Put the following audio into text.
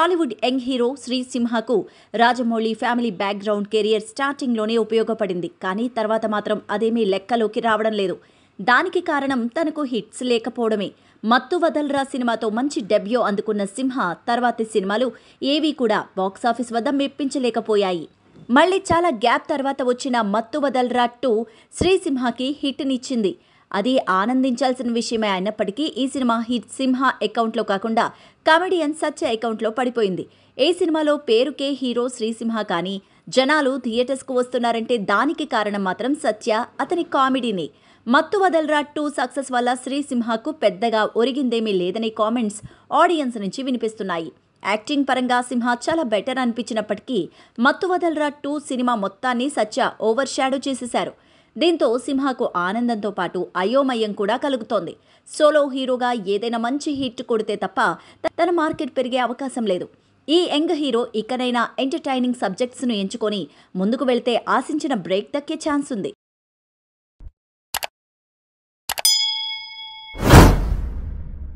Tollywood young hero Sri సింహకు Rajamouli family background career స్టార్టింగ్లోనే ఉపయోగపడింది. కానీ తర్వాత మాత్రం అదేమీ లెక్కలోకి రావడం లేదు. దానికి కారణం తనకు హిట్స్ లేకపోవడమే. మత్తు వదల్రా సినిమాతో మంచి డెబ్యూ అందుకున్న సింహ తర్వాతి సినిమాలు ఏవీ కూడా బాక్సాఫీస్ వద్ద మెప్పించలేకపోయాయి. మళ్లీ చాలా గ్యాప్ తర్వాత వచ్చిన మత్తు వదల్రా 2 శ్రీసింహకి హిట్నిచ్చింది. అది ఆనందించాల్సిన విషయమే అయినప్పటికీ ఈ సినిమా హిట్ సింహ అకౌంట్లో కాకుండా కమెడియన్ సత్య అకౌంట్లో పడిపోయింది. ఈ సినిమాలో పేరుకే హీరో శ్రీసింహ కానీ జనాలు థియేటర్స్కు వస్తున్నారంటే దానికి కారణం మాత్రం సత్య, అతని కామెడీనే. మత్తు వదల్రా 2 సక్సెస్ వల్ల శ్రీసింహకు పెద్దగా ఒరిగిందేమీ లేదనే కామెంట్స్ ఆడియన్స్ నుంచి వినిపిస్తున్నాయి. యాక్టింగ్ పరంగా సింహ చాలా బెటర్ అనిపించినప్పటికీ మత్తు వదల్రా 2 సినిమా మొత్తాన్ని సత్య ఓవర్ షాడో చేసేశారు. దీంతో సింహకు ఆనందంతో పాటు అయోమయం కూడా కలుగుతోంది. సోలో హీరోగా ఏదైనా మంచి హిట్ కొడితే తప్ప తన మార్కెట్ పెరిగే అవకాశం లేదు. ఈ యంగ్ హీరో ఇకనైనా ఎంటర్టైనింగ్ సబ్జెక్ట్స్ను ఎంచుకొని ముందుకు వెళ్తే ఆశించిన బ్రేక్ దక్కే ఛాన్స్ ఉంది.